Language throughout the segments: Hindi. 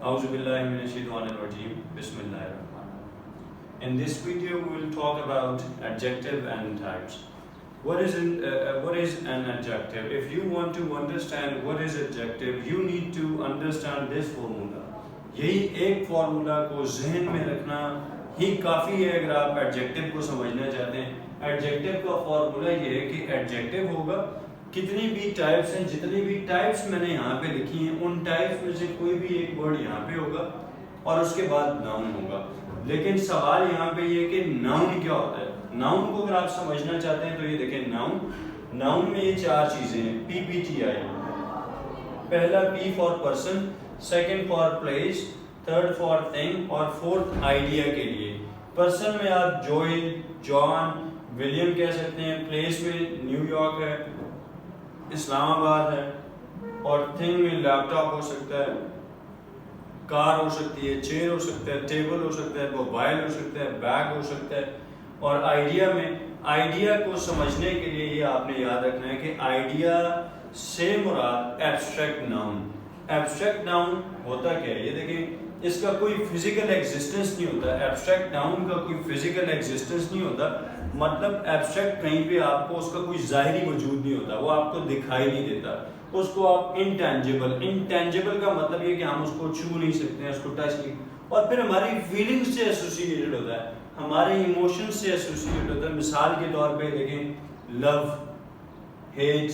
Auzubillahiminash-shaytanir-rajim. Bismillahir-rahmanir-rahim. In this video, we will talk about adjective and types. What is an adjective? If you want to understand what is adjective, you need to understand this formula. यही एक फार्मूला को जहन में रखना ही काफ़ी है अगर आप एडजेक्टिव को समझना चाहते हैं। एडजेक्टिव का फार्मूला ये है कि एडजेक्टिव होगा कितनी भी टाइप्स हैं, जितनी भी टाइप्स मैंने यहाँ पे लिखी हैं उन टाइप्स में से कोई भी एक वर्ड यहाँ पे होगा और उसके बाद नाउन होगा। लेकिन सवाल यहाँ पे ये कि नाउन क्या होता है। नाउन को अगर आप समझना चाहते हैं तो ये देखें, नाउन में ये चार चीज़ें हैं, PPTI। पहला P for person, second for place, third for thing और फोर्थ आइडिया के लिए। पर्सन में आप जोएल, जॉन, विलियम कह सकते हैं। प्लेस में न्यूयॉर्क है, इस्लामाबाद है। और थिंग में लैपटॉप हो सकता है, कार हो सकती है, चेयर हो सकता है, टेबल हो सकता है, मोबाइल हो सकता है, बैग हो सकता है। और आइडिया में, आइडिया को समझने के लिए ये आपने याद रखना है कि आइडिया से मुराद एब्स्ट्रैक्ट नाउन। एब्स्ट्रैक्ट नाउन होता क्या है, ये देखें, इसका कोई फिजिकल एग्जिस्टेंस नहीं होता। एब्स्ट्रैक्ट नाउन का कोई फिजिकल एग्जिस्टेंस नहीं होता, मतलब एब्स्ट्रैक्ट कहीं पे आपको उसका कोई ज़ाहिरी वजूद नहीं होता, वो आपको दिखाई नहीं देता। उसको आप इंटेंजिबल का मतलब ये कि हम उसको छू नहीं सकते हैं, उसको टच नहीं। और फिर हमारी फीलिंग्स से एसोसिएटेड होता है, हमारे इमोशन से एसोसिएटेड होता है। मिसाल के तौर पे देखें, लव, हेट,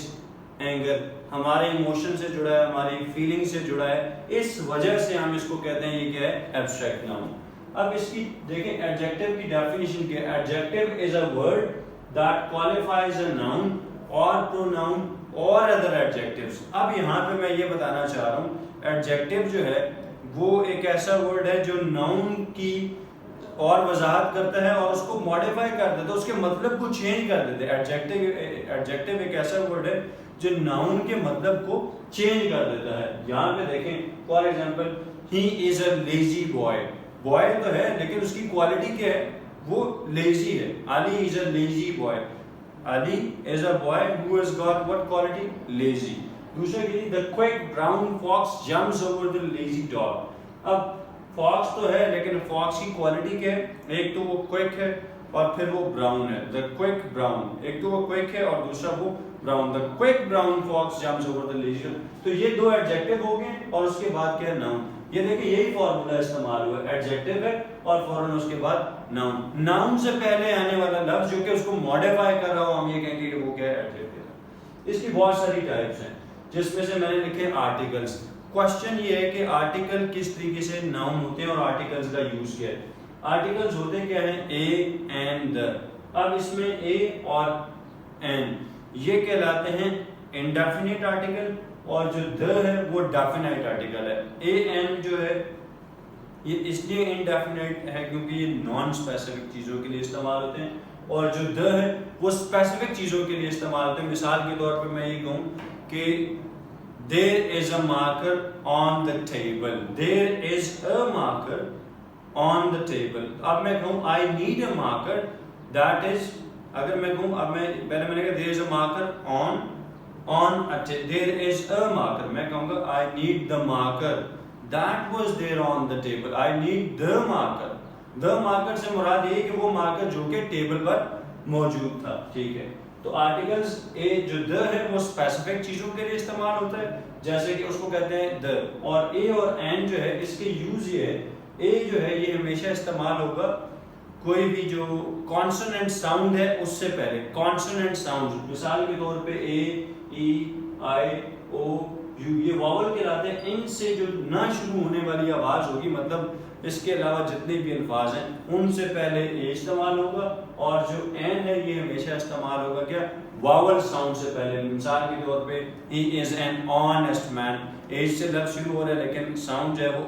एंगर हमारे इमोशन से जुड़ा है, हमारी फीलिंग से जुड़ा है। इस वजह से हम इसको कहते हैं, ये क्या है, एब्स्ट्रैक्ट नाउन। अब इसकी देखें एडजेक्टिव की डेफिनेशन क्या है। Adjective is a word that qualifies a noun और प्रोनाउन और अदर एडजेक्टिव्स। अब यहाँ पे मैं ये बताना चाह रहा हूँ, एडजेक्टिव जो है वो एक ऐसा वर्ड है जो नाउन की और वजाहत करता है और उसको मॉडिफाई कर देता है, उसके मतलब को चेंज कर देते हैं। एडजेक्टिव एक ऐसा वर्ड है जो नाउन के मतलब को चेंज कर देता है। यहाँ पे देखें, for example, he is a lazy boy. Boy तो है लेकिन उसकी क्वालिटी क्या है, वो लेजी है। Ali is a lazy boy. Ali is a boy who has got what quality, lazy. दूसरा के लिए, the quick brown fox jumps over the lazy dog. अब फॉक्स तो है लेकिन फॉक्स की क्वालिटी क्या है, एक तो वो क्विक है और फिर वो ब्राउन है। द क्विक ब्राउन, एक तो वो क्विक है और दूसरा वो brown. The quick brown fox jumps over the lazy. तो ये दो एडजेक्टिव हो गए और उसके बाद क्या है, नाउन। ये देखिए यही फॉर्मूला इस्तेमाल हुआ, एडजेक्टिव है और फौरन उसके बाद नाउन। नाउन से पहले आने वाला लफ्ज जो कि उसको मॉडिफाई कर रहा हो, हम ये कहेंगे कि वो क्या है, एडजेक्टिव। इसकी बहुत सारी टाइप्स हैं जिसमें से मैंने लिखे आर्टिकल्स। क्वेश्चन ये है कि आर्टिकल किस तरीके से नाउन होते हैं और आर्टिकल्स का यूज क्या है। आर्टिकल्स होते क्या हैं, ए, एन, द। अब इसमें ए और एन ये कहलाते हैं इंडेफिनिट आर्टिकल और जो द है वो डेफिनाइट आर्टिकल है। ए एन जो है ये इसलिए इंडेफिनिट है क्योंकि ये नॉन स्पेसिफिक चीज़ों के लिए इस्तेमाल होते हैं और जो द है वो स्पेसिफिक चीज़ों के लिए इस्तेमाल होते हैं। मिसाल के तौर पे मैं ये कहूँ कि there is a marker on the table, there is a marker on the table। अब मैं कहूँ I need a marker, that is, अगर मैं कहूँ, अब मैंने कहा there is a marker on a table, there is a marker, मैं कहूँगा I need the marker that was there on the table, I need the marker। the marker से मुराद ये कि वो मार्कर जो कि टेबल पर मौजूद था, ठीक है। तो आर्टिकल्स ए जो द है वो स्पेसिफिक चीजों के लिए इस्तेमाल होता है, जैसे कि उसको कहते हैं द। और ए और एन जो है इसके यूज ये है, ए जो है ये हमेशा इस्तेमाल होगा कोई भी जो कॉन्सोनेंट साउंड है उससे पहले। कॉन्सोनेंट साउंड मिसाल के तौर पे ए, ई, आई, ओ, यू, ये वावल कहलाते हैं। इनसे जो ना शुरू होने वाली आवाज होगी, मतलब इसके अलावा जितने भी अल्फाज हैं उनसे पहले ए इस्तेमाल होगा और जो एन है ये हमेशा इस्तेमाल होगा क्या, वावल साउंड से पहले। मिसाल के तौर पे he is an honest man, H से लफ्ज शुरू हो रहा है लेकिन साउंड जो है वो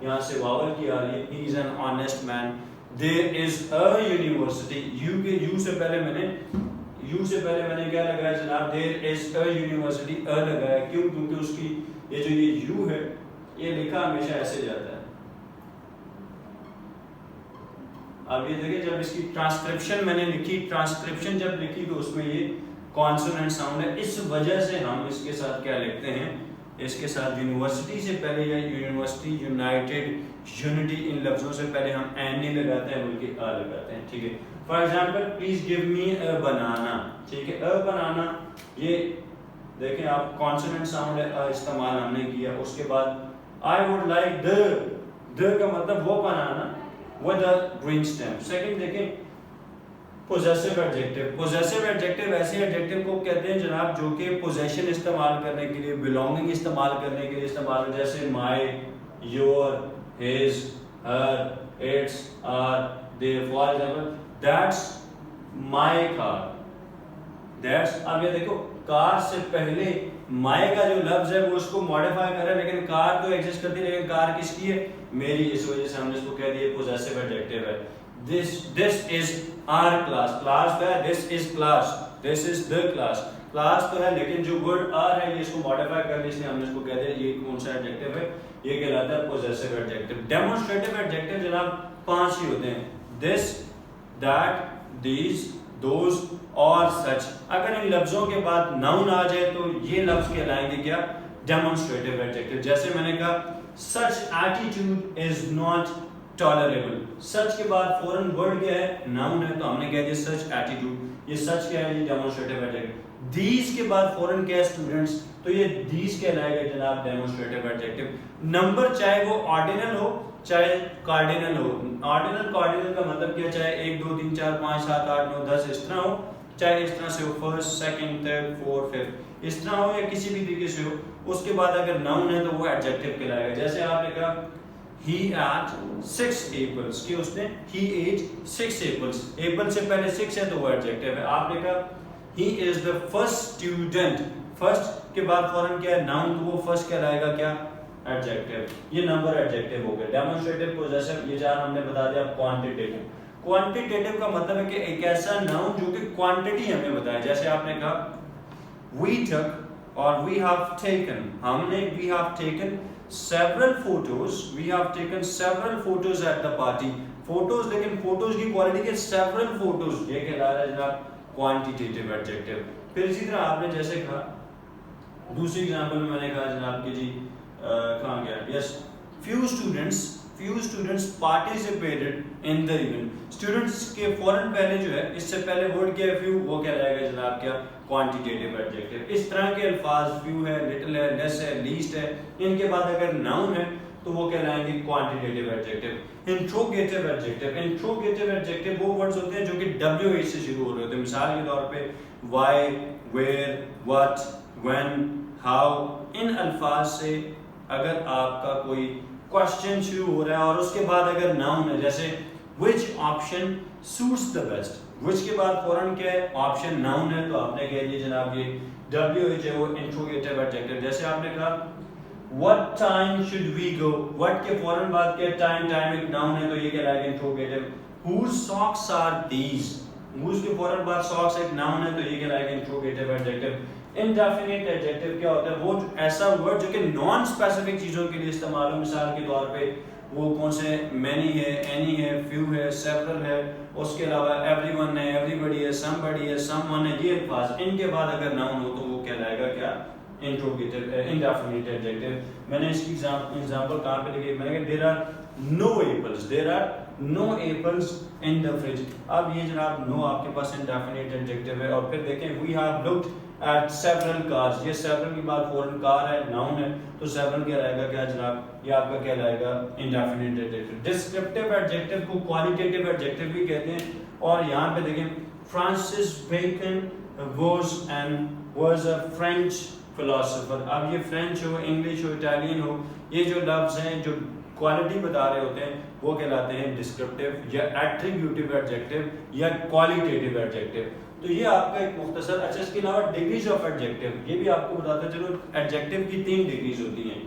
यहाँ से वावल की आ रही है, he is an honest man. There is a university, U के यू से पहले मैंने क्या लगाया जनाब, there is a university, a लगाया। क्यों, क्योंकि उसकी ये जो ये यू है ये लिखा हमेशा ऐसे जाता है। अब ये देखिए, जब इसकी ट्रांसक्रिप्शन मैंने लिखी, ट्रांसक्रिप्शन जब लिखी तो उसमें ये कॉन्सोनेंट साउंड है, इस वजह से हम इसके साथ क्या लिखते हैं, इसके साथ यूनिवर्सिटी से पहले या यूनिवर्सिटी, यूनाइटेड, यूनिटी, इन लफ्जों से पहले हम एन नहीं लगाते हैं बल्कि अ लगाते हैं, ठीक है। For example please give me a banana, ठीक है। अ बनाना, ये देखें आप कॉन्सोनेंट साउंड है, अ इस्तेमाल हमने किया। उसके बाद आई वुड लाइक द का मतलब वो banana with a green stem. Second देखें पोजेसिव एडजेक्टिव। पोजेसिव एडजेक्टिव ऐसे एडजेक्टिव को कहते हैं जनाब जो कि पोजेशन इस्तेमाल करने के लिए, बिलोंगिंग इस्तेमाल करने के लिए इस्तेमाल हो, जैसे my, your, his, her, its, our, their. For example that's my car, that's. अब ये देखो कार से पहले माय का जो लफ्ज है वो उसको मॉडिफाई कर रहा है, लेकिन कार तो एग्जिस्ट करती है, लेकिन कार किसकी है? मेरी। इस वजह से हमने इसको कह दिया पोजेसिव एडजेक्टिव है। this is our class, class है, this is class, this is the class। Class तो है लेकिन जो वर्ड आर है ये इसको मॉडिफाई कर लिया, इसलिए हमने इसको कह दिया ये कौन सा एडजेक्टिव है? ये कहलाता है पोजेसिव एडजेक्टिव। डेमोंस्ट्रेटिव एडजेक्टिव जनाब 5 ही होते हैं, दिस, दैट, दीज, दोज और सच। अगर इन लफ्जों के बाद नाउन आ जाए तो ये लफ्ज कहलाएंगे क्या? Demonstrative adjective. जैसे मैंने कहा सच एटीट्यूड इज नॉट टॉलरेबल, सच के बाद फौरन वर्ड क्या है? नाउन है, तो हमने कह दिया सच एटीट्यूड। ये सच क्या है? ये डेमोंस्ट्रेटिव एडजेक्टिव। दीज के बाद फौरन क्या है? स्टूडेंट्स, तो ये दीज कहलाएगा जनाब डेमोंस्ट्रेटिव एडजेक्टिव। नंबर चाहे वो ऑर्डिनल हो चाहे कार्डिनल हो, ऑर्डिनल कार्डिनल का मतलब क्या? चाहे 1 2 3 4 5 7 8 9 10 इस तरह हो, चाहे इस तरह से हो, first, second, third, fourth, fifth, इस तरह हो या किसी भी तरीके से हो। उसके बाद अगर नाउन है तो वो एडजेक्टिव कहलाएगा। जैसे आपने कहा he ate 6 apples, कि उसने he ate 6 apples, एप्पल से पहले 6 है तो वो एडजेक्टिव है। आपने कहा he is the first student, first के बाद फौरन क्या है? नाउन, तो वो फर्स्ट कहलाएगा क्या? एडजेक्टिव। ये नंबर एडजेक्टिव हो गया। डेमोंस्ट्रेटिव, पोजेसिव, ये 4 हमने बता दिया। क्वांटिटेटिव, क्वांटिटेटिव का मतलब है कि एक ऐसा नाउन जो कि क्वांटिटी हमें बताए। जैसे आपने कहा we took और we have taken, हमने we have taken several photos, we have taken several photos at the party। Photos, लेकिन फोटोज की क्वालिटी के several photos, ये कहला रहा है जनाब क्वांटिटेटिव एडजेक्टिव। फिर इसी तरह आपने जैसे कहा दूसरी एग्जांपल में मैंने कहा जनाब कि जी कहाँ गया? Yes, few students participated in the event। Students के फौरन पहले जो है, इससे पहले वर्ड क्या है? few, वो कहलाएगा जनाब क्या? Quantitative adjective. इस तरह के अल्फाज few है, little है, less है, least है, इनके बाद अगर नाउन है तो वो कहलाएंगे quantitative adjective. Interrogative adjective, interrogative adjective वो वर्ड्स होते हैं जो कि WH से शुरू हो रहे होते हैं। मिसाल के तौर पे why, where, what, when, how, इन अल्फाज से अगर आपका कोई क्वेश्चन शुरू हो रहा है और उसके बाद अगर नाउन है, जैसे which option suits the best, which के बाद फौरन क्या है? ऑप्शन, नाउन है, तो आपने कह दिया जनाब ये WH है, वो इंट्रोगेटिव एडजेक्टिव। जैसे आपने कहा what time should we go, what के फौरन बाद क्या? टाइम, टाइम एक नाउन है तो ये कहलाएगा interrogative. whose socks are these, whose के फौरन बाद socks एक नाउन है तो ये कहलाएगा इंट्रोगेटिव एडजेक्टिव। इनडेफिनिट एडजेक्टिव क्या होता है? वो ऐसा वर्ड जो कि नॉन स्पेसिफिक चीजों के लिए इस्तेमाल हो। मिसाल के तौर पे वो कौन से? many है, any है, few है, several है, उसके अलावा everyone है, everybody है, somebody है, someone है, ये अल्फाज, इनके बाद अगर नाउन हो तो वो कहलाएगा क्या? Interrogative, indefinite adjective. मैंने इसकी एग्जांपल कहाँ पे लिखी? मैंने कहा there are no apples in the fridge। अब ये जनाब नो आपके पास इंडेफिनिट एडजेक्टिव है। और फिर देखें we have looked at several cars, ये several के बाद फौरन कार है, नाउन है, तो several क्या रहेगा क्या जनाब? ये आपका क्या रहेगा? Indefinite adjective. डिस्क्रिप्टिव एडजेक्टिव को क्वालिटेटिव एडजेक्टिव भी कहते हैं। और यहाँ पे देखें Francis Bacon was a French philosopher। अब ये फ्रेंच हो, इंग्लिश हो, इटालियन हो, ये जो लफ्ज हैं जो क्वालिटी बता रहे होते हैं वो कहलाते हैं डिस्क्रिप्टिव या एट्रीब्यूटिव एडजेक्टिव या क्वालिटेटिव एडजेक्टिव। तो ये आपका एक मुख्तसर। अच्छा, इसके अलावा डिग्रीज ऑफ एडजेक्टिव, ये भी आपको बताता चलो। एडजेक्टिव की 3 डिग्रीज होती हैं।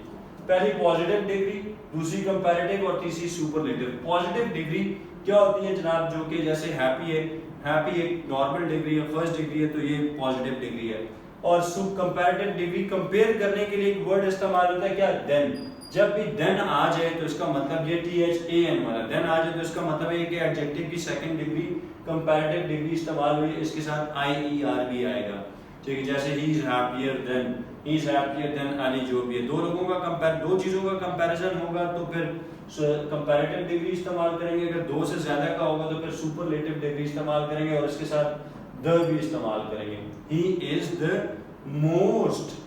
पहली पॉजिटिव डिग्री, दूसरी कंपैरेटिव और तीसरी सुपरलेटिव। पॉजिटिव डिग्री क्या होती है जनाब? जो कि जैसे हैप्पी है, हैप्पी एक नॉर्मल डिग्री है, फर्स्ट डिग्री है, तो ये पॉजिटिव डिग्री है। और कंपैरेटिव डिग्री, कंपेयर करने के लिए एक वर्ड इस्तेमाल होता है क्या? देन। जब भी देन आ जाए तो इसका मतलब ये THAN वाला देन आ जाए तो इसका मतलब है कि एडजेक्टिव की सेकंड डिग्री कंपैरेटिव डिग्री इस्तेमाल हुई, इसके साथ IER भी आएगा। ठीक है, जैसे he is happier than he is happier than Ali जो भी है। दो चीज़ों का कंपैरिजन होगा तो फिर कंपैरेटिव डिग्री इस्तेमाल करेंगे, अगर दो से ज़्यादा का होगा तो फिर सुपरलेटिव डिग्री इस्तेमाल करेंगे और इसके साथ द भी इस्तेमाल करेंगे। He is the most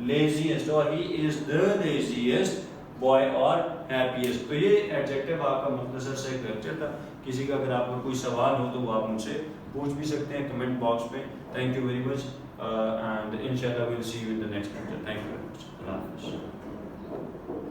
laziest और he is the laziest boy और हैप्पीएस्ट। तो ये एडजेक्टिव आपका मुख्तसर से एक लेक्चर था। किसी का अगर आपको कोई सवाल हो तो वो आप मुझसे पूछ भी सकते हैं कमेंट बॉक्स में। Thank you very much and इंशाल्लाह will see you in the next lecture. Thank you very much. अल्लाह हाफ़िज़।